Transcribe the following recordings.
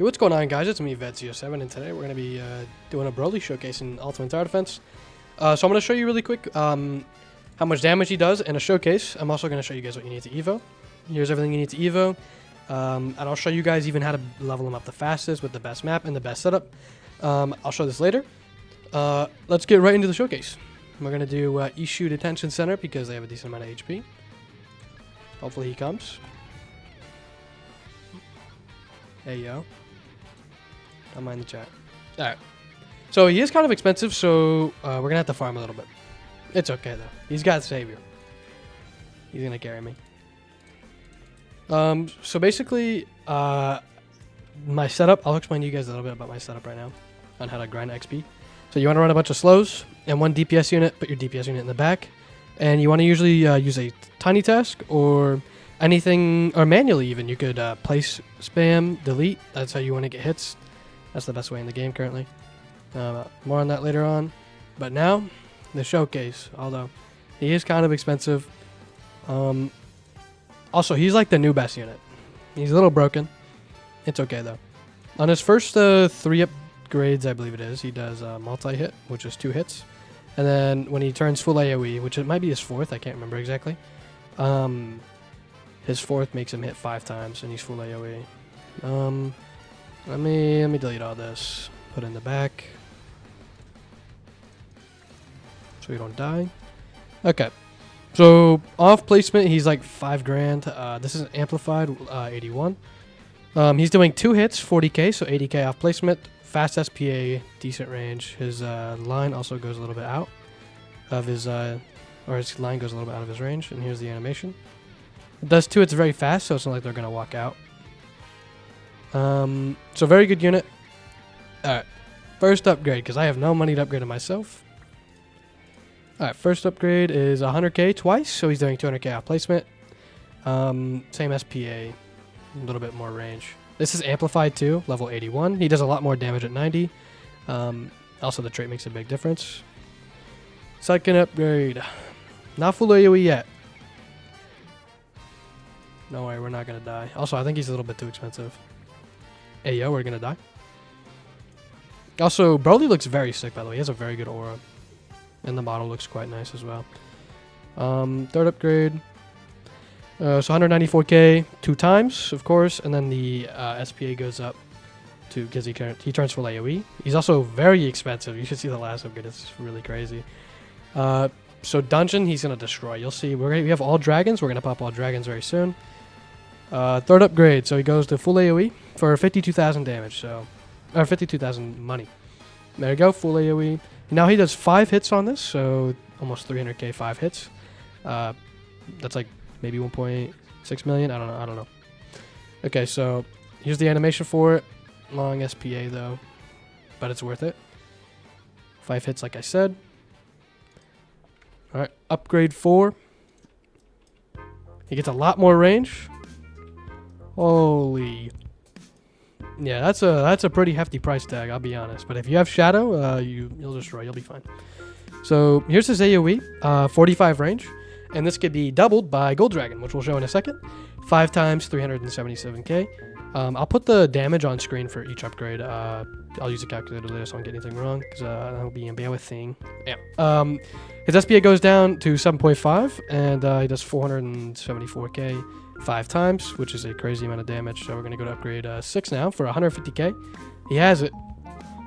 Hey, what's going on, guys? It's me, Vet07, and today we're going to be doing a BROLY showcase in Ultimate Tower Defense. So I'm going to show you really quick how much damage he does in a showcase. I'm also going to show you guys what you need to EVO. Here's everything you need to EVO. And I'll show you guys even how to level him up the fastest with the best map and the best setup. I'll show this later. Let's get right into the showcase. We're going to do Issue Detention Center because they have a decent amount of HP. Hopefully he comes. Hey, yo. Don't mind the chat. Alright. So he is kind of expensive, so we're going to have to farm a little bit. It's okay, though. He's got Savior. He's going to carry me. So basically, my setup, I'll explain to you guys a little bit about my setup right now on how to grind XP. So you want to run a bunch of slows and one DPS unit, put your DPS unit in the back. And you want to usually use a tiny task or anything, or manually even. You could place, spam, delete. That's how you want to get hits. That's the best way in the game currently. More on that later on. But now, the showcase, although he is kind of expensive. Also, he's like the new best unit. He's a little broken. It's okay though. On his first 3 upgrades, I believe it is, he does multi-hit, which is 2 hits. And then when he turns full AoE, which it might be his 4th, I can't remember exactly. His 4th makes him hit 5 times, and he's full AoE. Let me delete all this. Put it in the back. So we don't die. Okay. So off placement, he's like 5 grand. This is amplified, 81. He's doing 2 hits, 40k, so 80k off placement. Fast SPA, decent range. His line also goes a little bit out of his, or his line goes a little bit out of his range. And here's the animation. It does 2 hits very fast, so it's not like they're gonna walk out. So very good unit. Alright, first upgrade, because I have no money to upgrade it myself. Alright, first upgrade is 100k twice, so he's doing 200k off placement. Same SPA, a little bit more range. This is amplified too, level 81. He does a lot more damage at 90. Also, the trait makes a big difference. Second upgrade, not full AoE yet. No way, we're not gonna die. Also, I think he's a little bit too expensive. Hey, yo, we're gonna die. Also, BROLY looks very sick, by the way. He has a very good aura. And the model looks quite nice as well. Third upgrade. So 194k 2 times, of course. And then the SPA goes up to, because he turns full AoE. He's also very expensive. You should see the last upgrade. It's really crazy. So dungeon, he's going to destroy. You'll see. We have all dragons. We're going to pop all dragons very soon. Third upgrade. So he goes to full AoE for 52,000 damage. So, or 52,000 money. There you go. Full AoE. Now he does 5 hits on this. So almost 300k 5 hits. That's like maybe 1.6 million. I don't know. Okay. So here's the animation for it. Long SPA though, but it's worth it. 5 hits, like I said. All right. Upgrade 4. He gets a lot more range. Holy. Yeah, that's a pretty hefty price tag, I'll be honest. But if you have Shadow, you'll destroy. You'll be fine. So here's his AoE, 45 range. And this could be doubled by Gold Dragon, which we'll show in a second. 5 times 377k. I'll put the damage on screen for each upgrade. I'll use a calculator later so I don't get anything wrong, because that'll be embarrassing. Yeah. His SPA goes down to 7.5, and he does 474k 5 times, which is a crazy amount of damage. So we're going to go to upgrade 6 now for 150k. He has it.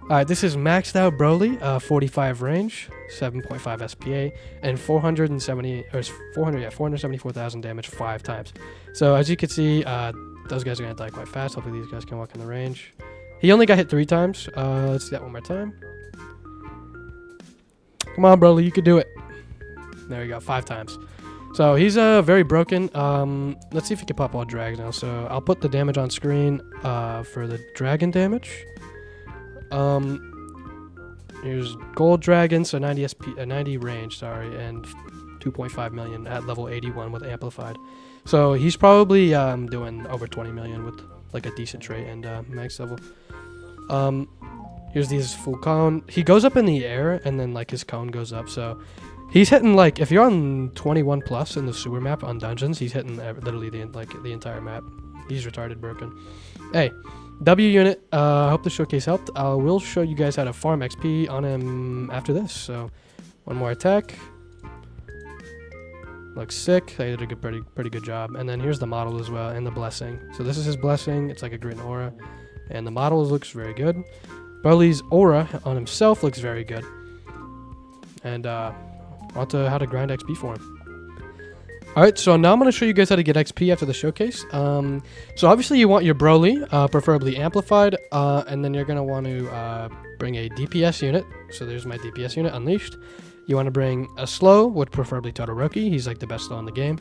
Alright, this is maxed out BROLY, 45 range, 7.5 SPA, and 474,000 damage 5 times. So as you can see, those guys are going to die quite fast. Hopefully these guys can walk in the range. He only got hit 3 times. Let's do that one more time. Come on, BROLY, you could do it. There we go, 5 times. So he's very broken. Let's see if he can pop all drags now. So I'll put the damage on screen for the dragon damage. Here's Gold Dragon, so 90 90 range, sorry, and 2.5 million at level 81 with amplified. So he's probably doing over 20 million with like a decent trait and max level. Here's these full cone. He goes up in the air and then like his cone goes up. So he's hitting like, if you're on 21 plus in the sewer map on dungeons, he's hitting literally the entire map. He's retarded broken. Hey, W unit. I hope the showcase helped. I will show you guys how to farm XP on him after this. So, one more attack. Looks sick. They did a good, pretty good job. And then here's the model as well, and the blessing. So this is his blessing. It's like a green aura, and the model looks very good. Broly's aura on himself looks very good. And on to how to grind XP for him. Alright, so now I'm going to show you guys how to get XP after the showcase. So obviously you want your Broly, preferably amplified, and then you're going to want to bring a DPS unit. So there's my DPS unit, Unleashed. You want to bring a slow, with preferably Todoroki. He's like the best slow in the game.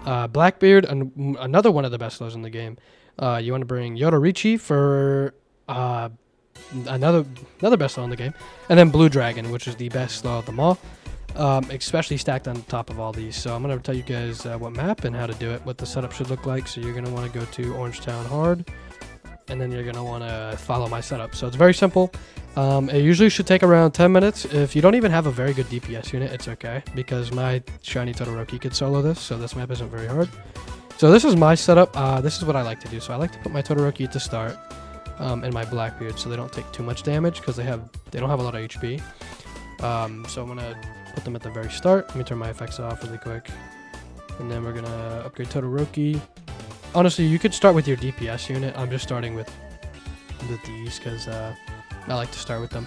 Blackbeard, another one of the best slows in the game. You want to bring Yodorichi for another best slow in the game. And then Blue Dragon, which is the best slow of them all. Especially stacked on top of all these. So I'm going to tell you guys what map and how to do it, what the setup should look like. So you're going to want to go to Orangetown Hard, and then you're going to want to follow my setup. So it's very simple. It usually should take around 10 minutes. If you don't even have a very good DPS unit, it's okay, because my shiny Todoroki could solo this, so this map isn't very hard. So this is my setup. This is what I like to do. So I like to put my Todoroki at the start, and my Blackbeard, so they don't take too much damage, because they don't have a lot of HP. So I'm going to put them at the very start. Let me turn my effects off really quick. And then we're going to upgrade Todoroki. Honestly, you could start with your DPS unit. I'm just starting with these because I like to start with them.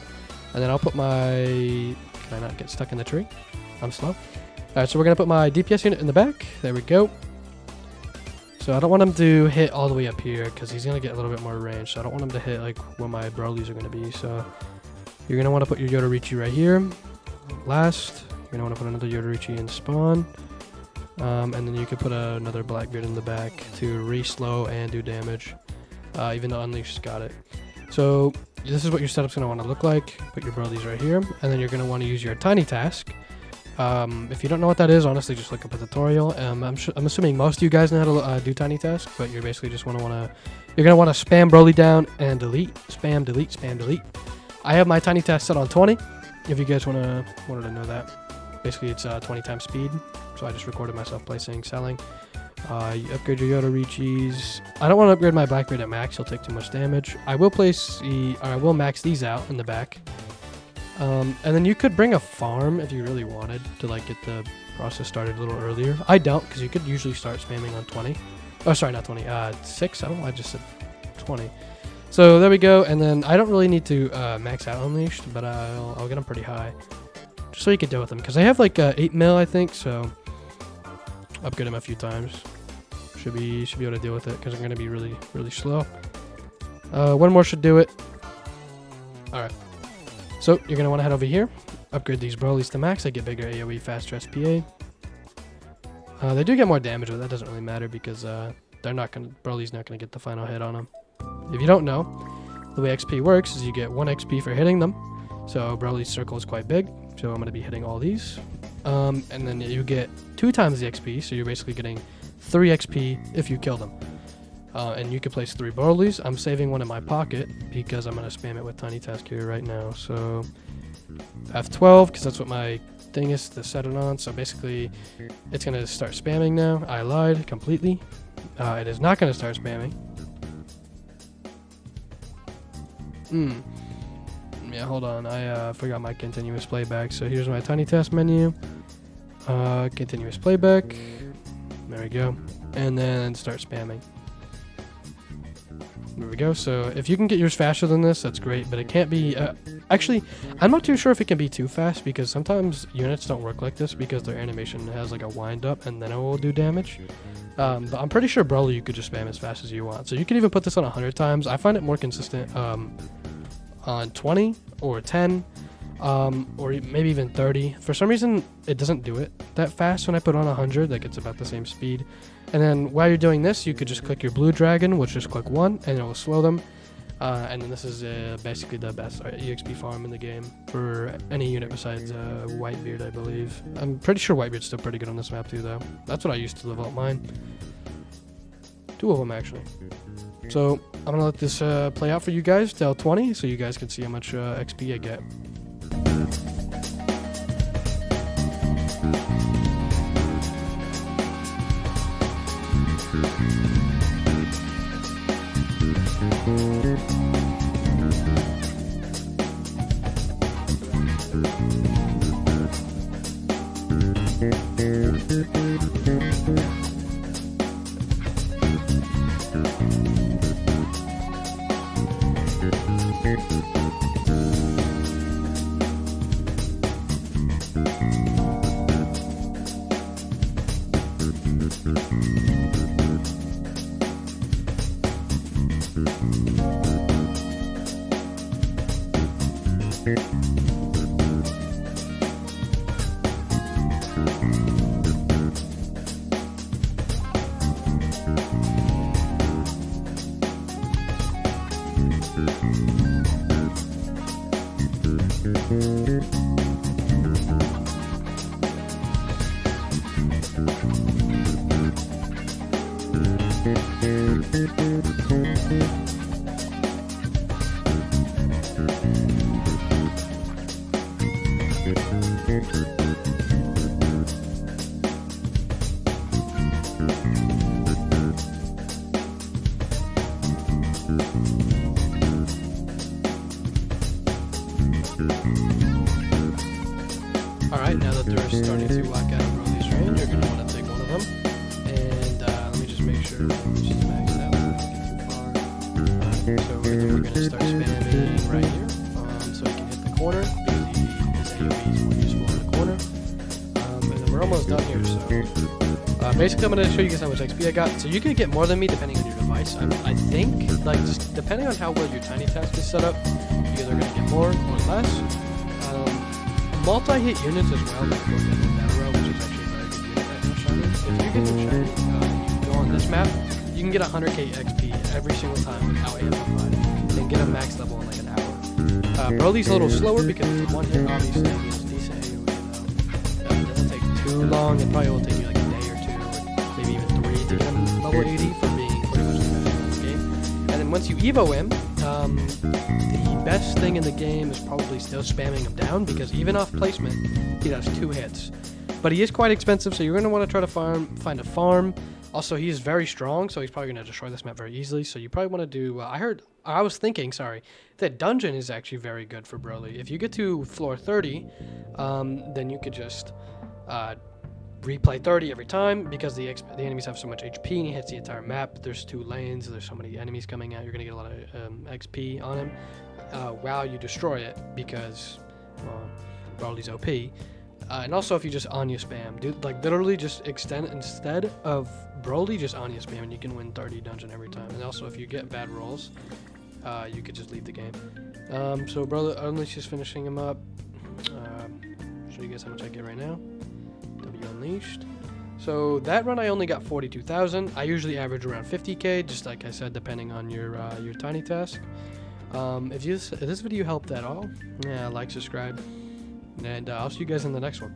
And then I'll put my... Can I not get stuck in the tree? I'm slow. Alright, so we're going to put my DPS unit in the back. There we go. So I don't want him to hit all the way up here because he's going to get a little bit more range. So I don't want him to hit like where my Brolys are going to be. So you're going to want to put your Yodorichi right here. Last, you're going to want to put another Yodorichi in spawn. And then you could put another Blackbeard in the back to re-slow and do damage, even though Unleashed's got it. So this is what your setup's going to want to look like. Put your Brolys right here, and then you're going to want to use your Tiny Task. If you don't know what that is, honestly, just look up a tutorial. I'm assuming most of you guys know how to do Tiny Task, but you're basically just you're going to want to spam Broly down and delete, spam, delete, spam, delete. I have my Tiny Task set on 20, if you guys wanted to know that. Basically, it's 20 times speed. So I just recorded myself placing, selling. You upgrade your Yodorichis. I don't want to upgrade my Blackbeard at max. He'll take too much damage. I will max these out in the back. And then you could bring a farm if you really wanted to like get the process started a little earlier. I don't, because you could usually start spamming on 20. Oh, sorry, not 20. 6. I don't know why I just said 20. So there we go. And then I don't really need to max out Unleashed, but I'll get them pretty high, just so you can deal with them, because I have like 8 mil, I think. So upgrade him a few times. Should be able to deal with it, because I'm going to be really, really slow. One more should do it. Alright. So you're going to want to head over here. Upgrade these Brolys to max. They get bigger AoE, faster SPA. They do get more damage, but that doesn't really matter, because Broly's not going to get the final hit on them. If you don't know, the way XP works is you get 1 XP for hitting them. So Broly's circle is quite big. So I'm going to be hitting all these. And then you get 2 times the XP, so you're basically getting 3 XP if you kill them. And you can place 3 Brolys. I'm saving one in my pocket because I'm going to spam it with Tiny Task here right now. So F12, because that's what my thing is to set it on. So basically, it's going to start spamming now. I lied completely. It is not going to start spamming. Yeah, hold on. I forgot my continuous playback. So here's my Tiny Task menu. Continuous playback. There we go. And then start spamming. There we go. So if you can get yours faster than this, that's great. But it can't be... actually, I'm not too sure if it can be too fast, because sometimes units don't work like this because their animation has like a wind up and then it will do damage. But I'm pretty sure Broly you could just spam as fast as you want. So you can even put this on 100 times. I find it more consistent on 20 or 10 or maybe even 30. For some reason, it doesn't do it that fast when I put on 100. Like, it's about the same speed. And then while you're doing this, you could just click your Blue Dragon, which just click 1, and it will slow them. And then this is basically the best EXP farm in the game for any unit besides Whitebeard, I believe. I'm pretty sure Whitebeard's still pretty good on this map too, though. That's what I used to level up mine. 2 of them, actually. So I'm going to let this play out for you guys till 20, so you guys can see how much XP I get. Alright, now that they're starting to walk out of Broly's range, you're going to want to take one of them. And let me just make sure this is maxed out. So we're going to start spamming right here, so he can hit the corner, because his AoE is more useful in the corner. And then we're almost done here, so basically I'm going to show you guys how much XP I got. So you can get more than me depending on your device. I think, like, just depending on how well your tiny task is set up, you're either going to get more or less. Multi-hit units as well, like which is actually a very good unit right now, Shiny. If you get your Shiny, you go on this map, you can get 100k XP every single time without amplified, and get a max level in like an hour. Broly's a little slower because it's one hit, obviously. He has decent AoE though. It doesn't take too long. It probably will take you like a day or two, or maybe even 3 to get him level 80 for being pretty much the best in the game. And then once you EVO him, the best thing in the game is probably still spamming him down, because even off placement, he does 2 hits. But he is quite expensive, so you're going to want to try to find a farm. Also, he is very strong, so he's probably going to destroy this map very easily. So you probably want to do, I was thinking, that dungeon is actually very good for Broly. If you get to floor 30, then you could just replay 30 every time, because the enemies have so much HP and he hits the entire map. There's 2 lanes, there's so many enemies coming out, you're going to get a lot of XP on him while you destroy it, because Broly's OP. And also if you just Anya spam, dude, like literally just instead of Broly, just Anya spam and you can win 30 dungeon every time. And also if you get bad rolls, you could just leave the game. So Broly, Unleash is finishing him up. Show you guys how much I get right now. Unleashed. So that run I only got 42,000. I usually average around 50k, just like I said, depending on your tiny task. If this video helped at all, yeah, like, subscribe, and I'll see you guys in the next one.